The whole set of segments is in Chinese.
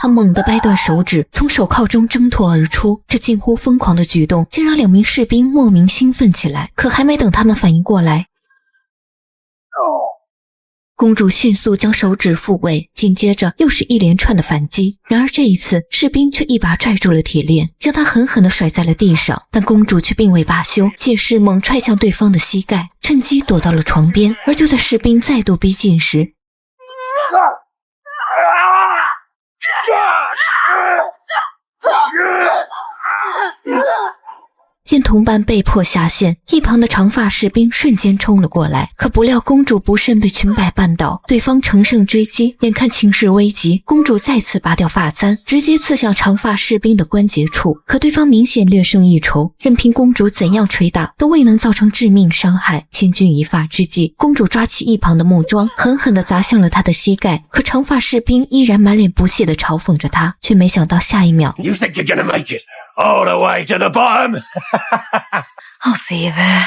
他猛地掰断手指，从手铐中挣脱而出。这近乎疯狂的举动竟让2名士兵莫名兴奋起来。可还没等他们反应过来，公主迅速将手指复位，紧接着又是一连串的反击。然而这一次，士兵却一把拽住了铁链，将她狠狠地甩在了地上。但公主却并未罢休，借势猛踹向对方的膝盖，趁机躲到了床边。而就在士兵再度逼近时，见同伴被迫下线，一旁的长发士兵瞬间冲了过来，可不料公主不慎被裙摆绊倒，对方乘胜追击。眼看情势危急，公主再次拔掉发簪，直接刺向长发士兵的关节处。可对方明显略胜一筹，任凭公主怎样捶打，都未能造成致命伤害。千钧一发之际，公主抓起一旁的木桩，狠狠地砸向了他的膝盖。可长发士兵依然满脸不屑地嘲讽着他，却没想到下一秒 You think you're gonna make it all the way to the bottom? I'll see you there.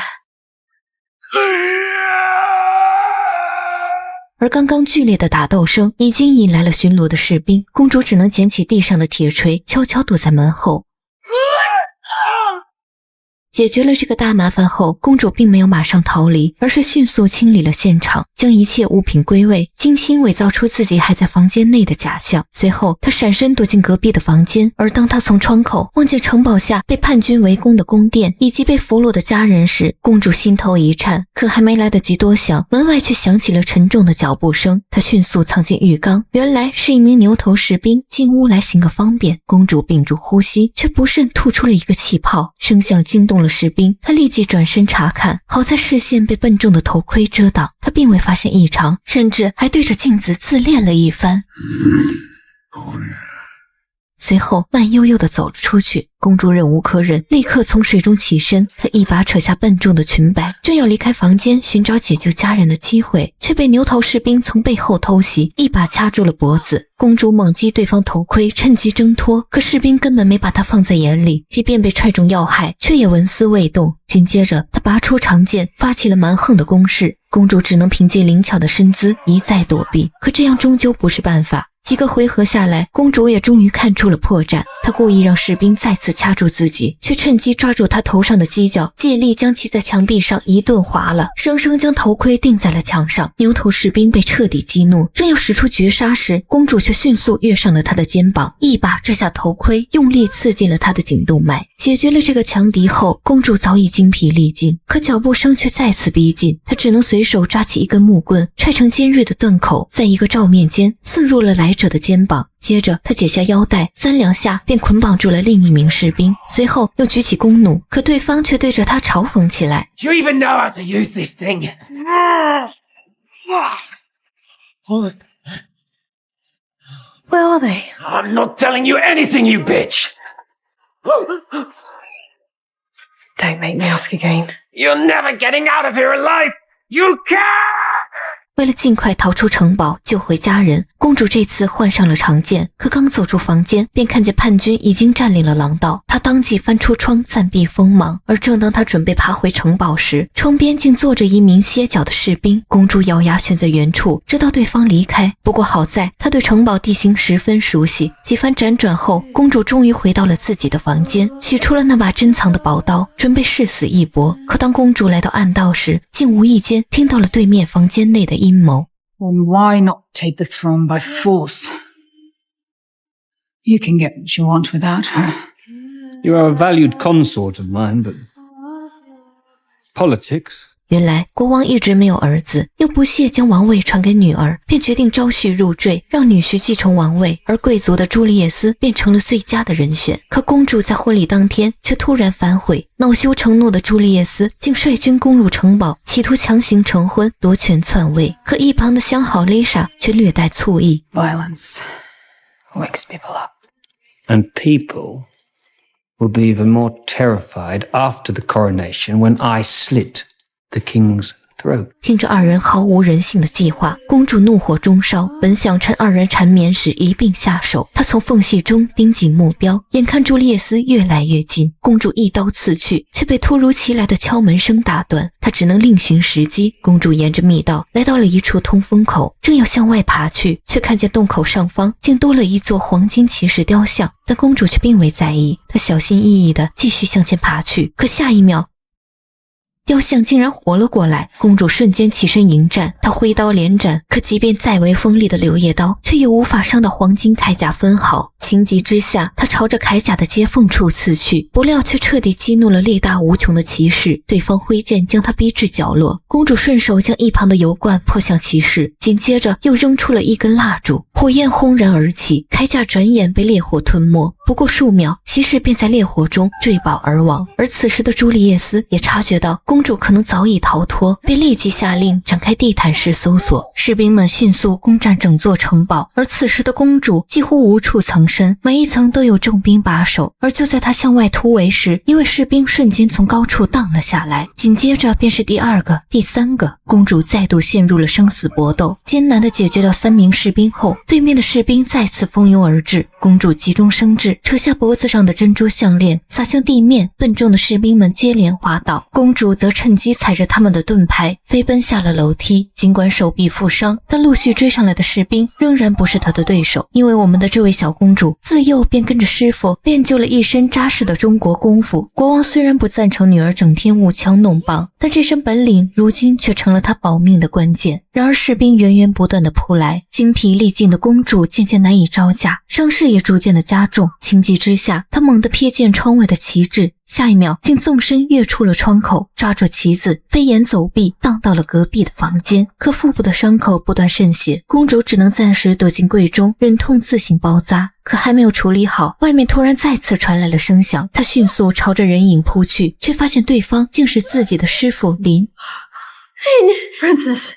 而刚刚剧烈的打斗声已经引来了巡逻的士兵，公主只能捡起地上的铁锤，悄悄躲在门后。解决了这个大麻烦后，公主并没有马上逃离，而是迅速清理了现场，将一切物品归位，精心伪造出自己还在房间内的假象。随后她闪身躲进隔壁的房间，而当她从窗口望见城堡下被叛军围攻的宫殿以及被俘虏的家人时，公主心头一颤。可还没来得及多想，门外却响起了沉重的脚步声。她迅速藏进浴缸，原来是一名牛头士兵进屋来行个方便。公主屏住呼吸，却不慎吐出了一个气泡，声响惊动了士兵，他立即转身查看，好在视线被笨重的头盔遮挡，他并未发现异常，甚至还对着镜子自恋了一番。随后慢悠悠地走了出去。公主忍无可忍，立刻从水中起身，她一把扯下笨重的裙摆，正要离开房间寻找解救家人的机会，却被牛头士兵从背后偷袭，一把掐住了脖子。公主猛击对方头盔，趁机挣脱，可士兵根本没把她放在眼里，即便被踹中要害，却也纹丝未动。紧接着她拔出长剑，发起了蛮横的攻势。公主只能凭借灵巧的身姿一再躲避，可这样终究不是办法。几个回合下来，公主也终于看出了破绽。她故意让士兵再次掐住自己，却趁机抓住他头上的犄角，借力将其在墙壁上一顿划了，生生将头盔钉在了墙上。牛头士兵被彻底激怒，正要使出绝杀时，公主却迅速跃上了他的肩膀，一把拽下头盔，用力刺进了他的颈动脉。解决了这个强敌后，公主早已精疲力尽，可脚步声却再次逼近，她只能随手抓起一根木棍，踹成尖锐的断口，在一个照面间刺入了来者的肩膀。接着她解下腰带，3两下便捆绑住了另一名士兵，随后又举起弓弩，可对方却对着她嘲讽起来。 Do you even know how to use this thing? Where are they? I'm not telling you anything, you bitch! Don't make me ask again. You're never getting out of here alive! You can't! 为了尽快逃出城堡，救回家人，公主这次换上了长剑。可刚走出房间，便看见叛军已经占领了廊道，她当即翻出窗暂避锋芒。而正当她准备爬回城堡时，窗边竟坐着一名歇脚的士兵。公主咬牙悬在原处，直到对方离开。不过好在她对城堡地形十分熟悉，几番辗转后，公主终于回到了自己的房间，取出了那把珍藏的宝刀，准备誓死一搏。可当公主来到暗道时，竟无意间听到了对面房间内的阴谋。 Then why not take the throne by force? You can get what you want without her. You are a valued consort of mine, but politics? 原来国王一直没有儿子，又不屑将王位传给女儿，便决定招婿入赘，让女婿继承王位，而贵族的朱丽叶斯变成了最佳的人选。可公主在婚礼当天却突然反悔，恼羞成怒的朱丽叶斯竟率军攻入城堡，企图强行成婚，夺权篡位。可一旁的相好丽莎却略带醋意 Violence wakes people up. And people will be even more terrified after the coronation when I slit the king's throat. 听着二人毫无人性的计划，公主怒火中烧，本想趁二人缠绵时一并下手。她从缝隙中盯紧目标，眼看朱丽叶斯越来越近，公主一刀刺去，却被突如其来的敲门声打断。她只能另寻时机。公主沿着密道来到了一处通风口，正要向外爬去，却看见洞口上方竟多了一座黄金骑士雕像。但公主却并未在意，她小心翼翼地继续向前爬去。可下一秒，雕像竟然活了过来，公主瞬间起身迎战，她挥刀连斩，可即便再为锋利的柳叶刀，却也无法伤到黄金铠甲分毫。情急之下，她朝着铠甲的接缝处刺去，不料却彻底激怒了力大无穷的骑士，对方挥剑将她逼至角落。公主顺手将一旁的油罐泼向骑士，紧接着又扔出了一根蜡烛，火焰轰然而起，铠甲转眼被烈火吞没。不过数秒，骑士便在烈火中坠饱而亡。而此时的朱丽叶斯也察觉到公主可能早已逃脱，便立即下令展开地毯式搜索。士兵们迅速攻占整座城堡，而此时的公主几乎无处藏身，每一层都有重兵把守。而就在她向外突围时，一位士兵瞬间从高处荡了下来，紧接着便是第二个、第三个。公主再度陷入了生死搏斗，艰难地解决掉3名士兵后，对面的士兵再次蜂拥而至。公主急中生智，扯下脖子上的珍珠项链撒向地面，笨重的士兵们接连滑倒，公主则趁机踩着他们的盾牌飞奔下了楼梯。尽管手臂负伤，但陆续追上来的士兵仍然不是她的对手，因为我们的这位小公主自幼便跟着师傅练就了一身扎实的中国功夫。国王虽然不赞成女儿整天舞枪弄棒，但这身本领如今却成了她保命的关键。然而士兵源源不断的扑来，精疲力尽的公主渐渐难以招架，伤势也逐渐的加重。情急之下，她猛地瞥见窗外的旗帜，下一秒竟纵身跃出了窗口，抓住旗子飞檐走壁，荡到了隔壁的房间。可腹部的伤口不断渗血，公主只能暂时躲进柜中，忍痛自行包扎。可还没有处理好，外面突然再次传来了声响，她迅速朝着人影扑去，却发现对方竟是自己的师傅林。Princess.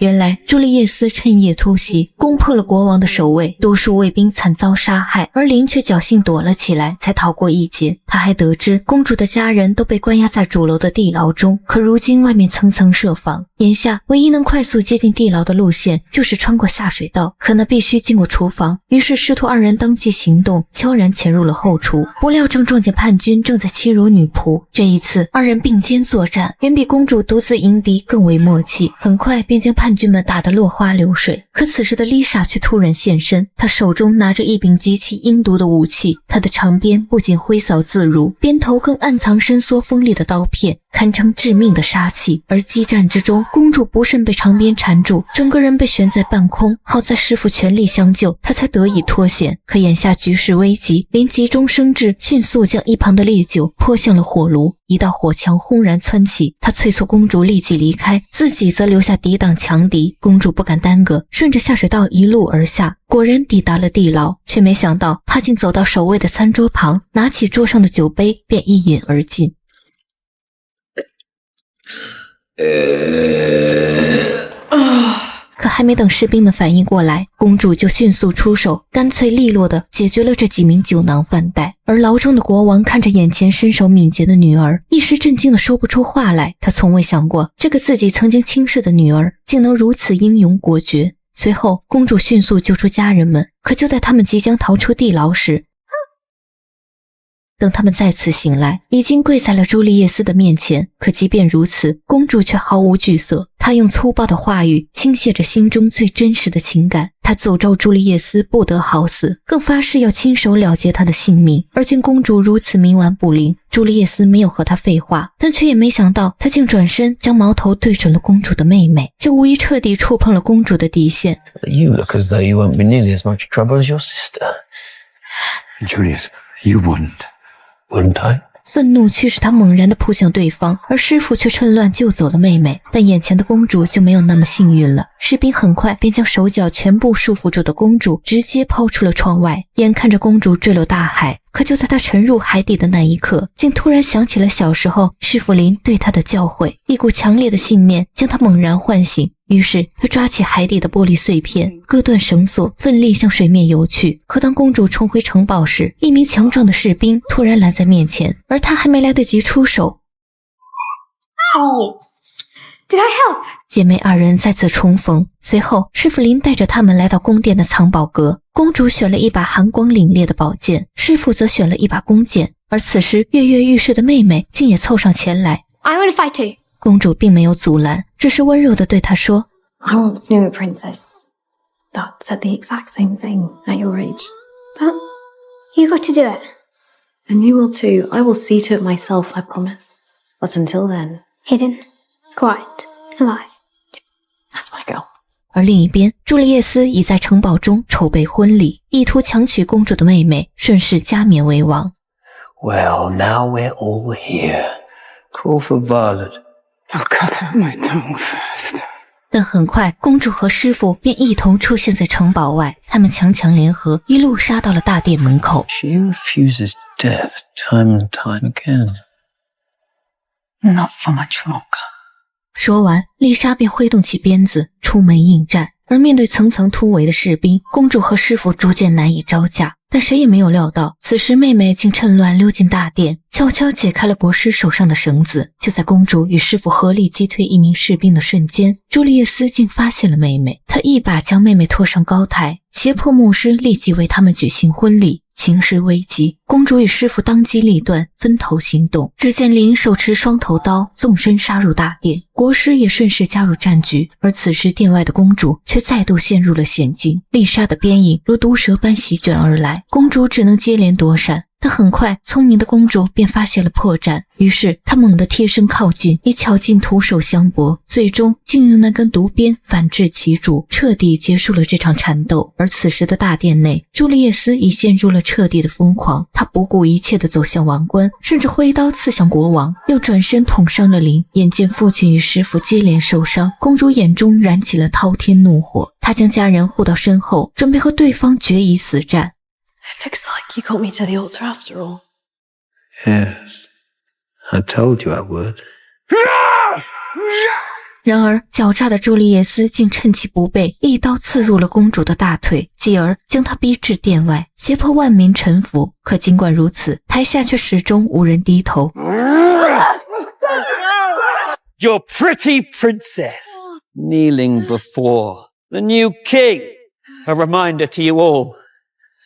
原来朱丽叶斯趁夜突袭，攻破了国王的守卫，多数卫兵惨遭杀害，而林却侥幸躲了起来，才逃过一劫。他还得知公主的家人都被关押在主楼的地牢中，可如今外面层层设防，眼下唯一能快速接近地牢的路线就是穿过下水道，可那必须经过厨房。于是师徒二人当即行动，悄然潜入了后厨，不料正撞见叛军正在欺辱女仆。这一次二人并肩作战，远比公主独自迎敌更为默契，很快便将叛军们打得落花流水。可此时的丽莎却突然现身，她手中拿着一柄极其阴毒的武器，她的长鞭不仅挥扫自如，鞭头更暗藏伸缩锋利的刀片，堪称致命的杀器。而激战之中，公主不慎被长鞭缠住，整个人被悬在半空，好在师傅全力相救，她才得以脱险。可眼下局势危急，林急中生智，迅速将一旁的烈酒泼向了火炉，一道火墙轰然蹿起，他催促公主立即离开，自己则留下抵挡强敌。公主不敢耽搁，顺着下水道一路而下，果然抵达了地牢，却没想到她竟走到守卫的餐桌旁，拿起桌上的酒杯便一饮而尽。可还没等士兵们反应过来，公主就迅速出手，干脆利落地解决了这几名酒囊饭袋。而牢中的国王看着眼前身手敏捷的女儿，一时震惊地说不出话来。他从未想过，这个自己曾经轻视的女儿竟能如此英勇果决。随后，公主迅速救出家人们，可就在他们即将逃出地牢时，等他们再次醒来，已经跪在了朱丽叶斯的面前。可即便如此，公主却毫无惧色，她用粗暴的话语倾泻着心中最真实的情感。她诅咒朱丽叶斯不得好死，更发誓要亲手了结她的性命。而见公主如此冥顽不灵，朱丽叶斯没有和她废话，但却也没想到她竟转身将矛头对准了公主的妹妹，这无疑彻底触碰了公主的底线。 You look as though you won't be nearly as much trouble as your sister. Julius, you wouldn't.Wouldn't I? 愤怒驱使他猛然地扑向对方，而师傅却趁乱救走了妹妹。但眼前的公主就没有那么幸运了，士兵很快便将手脚全部束缚住的公主直接抛出了窗外。眼看着公主坠落大海，可就在她沉入海底的那一刻，竟突然想起了小时候师傅林对她的教诲，一股强烈的信念将她猛然唤醒。于是他抓起海底的玻璃碎片，割断绳索，奋力向水面游去。可当公主冲回城堡时，一名强壮的士兵突然拦在面前，而他还没来得及出手， Did I help? 姐妹二人再次重逢，随后师傅林带着他们来到宫殿的藏宝阁。公主选了一把寒光凛冽的宝剑，师傅则选了一把弓箭，而此时跃跃欲试的妹妹竟也凑上前来。I want to fight too. 公主并没有阻拦，只是温柔地对她说 I once knew a princess that said the exact same thing at your age. But you got to do it. And you will too. I will see to it myself, I promise. But until then, Hidden, quiet, alive. that's my girl. 而另一边，朱丽叶斯已在城堡中筹备婚礼，意图强娶公主的妹妹，顺势加冕为王。 Well, now we're all here. Call for Violet. I'll cut out my tongue first. 但很快，公主和师傅便一同出现在城堡外，他们强强联合，一路杀到了大殿门口。 She refuses death time and time again. Not for much longer. 说完，丽莎便挥动起鞭子，出门应战。而面对层层突围的士兵，公主和师傅逐渐难以招架。但谁也没有料到，此时妹妹竟趁乱溜进大殿，悄悄解开了国师手上的绳子。就在公主与师傅合力击退一名士兵的瞬间，朱丽叶斯竟发现了妹妹，她一把将妹妹拖上高台，胁迫牧师立即为他们举行婚礼。情势危急，公主与师傅当机立断，分头行动。只见林手持双头刀，纵身杀入大殿，国师也顺势加入战局。而此时殿外的公主却再度陷入了险境，丽莎的鞭影如毒蛇般席卷而来，公主只能接连躲闪。但很快，聪明的公主便发现了破绽，于是她猛地贴身靠近，以巧劲徒手相搏，最终竟用那根毒鞭反制其主，彻底结束了这场缠斗。而此时的大殿内，朱丽叶斯已陷入了彻底的疯狂，她不顾一切地走向王冠，甚至挥刀刺向国王，又转身捅伤了林。眼见父亲与师傅接连受伤，公主眼中燃起了滔天怒火，她将家人护到身后，准备和对方决一死战。It looks like you got me to the altar after all. Yes. I told you I would. 然而，狡诈的朱丽叶斯竟趁其不备，一刀刺入了公主的大腿，继而将她逼至殿外，胁迫万民臣服。可尽管如此，台下却始终无人低头。Your pretty princess kneeling before the new king. A reminder to you all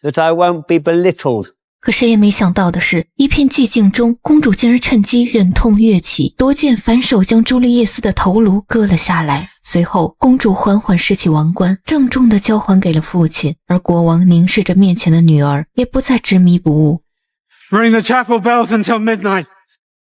that I won't be belittled. 可谁也没想到的是，一片寂静中，公主竟然趁机忍痛跃起，夺剑反手将朱丽叶斯的头颅割了下来。随后，公主缓缓拾起王冠，郑重地交还给了父亲。而国王凝视着面前的女儿，也不再执迷不悟。 Ring the chapel bells until midnight,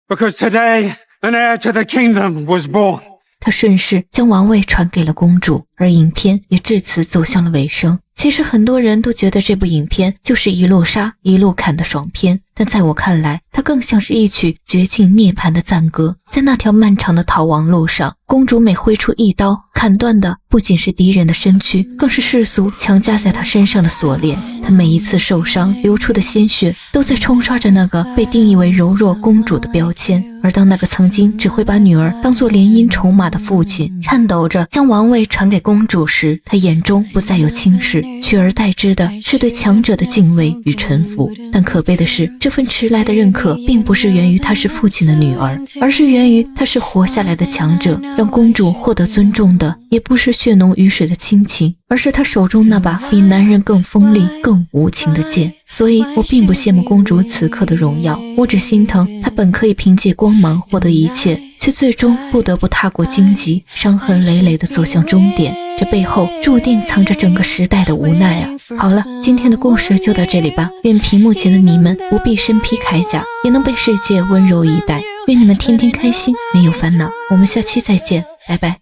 because today an heir to the kingdom was born. 他顺势将王位传给了公主，而影片也至此走向了尾声。其实很多人都觉得这部影片就是一路杀一路砍的爽片，但在我看来，它更像是一曲绝境涅槃的赞歌。在那条漫长的逃亡路上，公主每挥出一刀，砍断的不仅是敌人的身躯，更是世俗强加在她身上的锁链。她每一次受伤流出的鲜血，都在冲刷着那个被定义为柔弱公主的标签。而当那个曾经只会把女儿当作联姻筹码的父亲，颤抖着将王位传给公主时，他眼中不再有轻视，取而代之的是对强者的敬畏与臣服。但可悲的是，这份迟来的认可并不是源于她是父亲的女儿，而是源于她是活下来的强者。让公主获得尊重的，也不是血浓于水的亲情，而是她手中那把比男人更锋利、更无情的剑。所以我并不羡慕公主此刻的荣耀，我只心疼她本可以凭借光芒获得一切，却最终不得不踏过荆棘，伤痕累累地走向终点。这背后注定藏着整个时代的无奈啊！好了，今天的故事就到这里吧。愿屏幕前的你们不必身披铠甲，也能被世界温柔以待。愿你们天天开心，没有烦恼。我们下期再见，拜拜。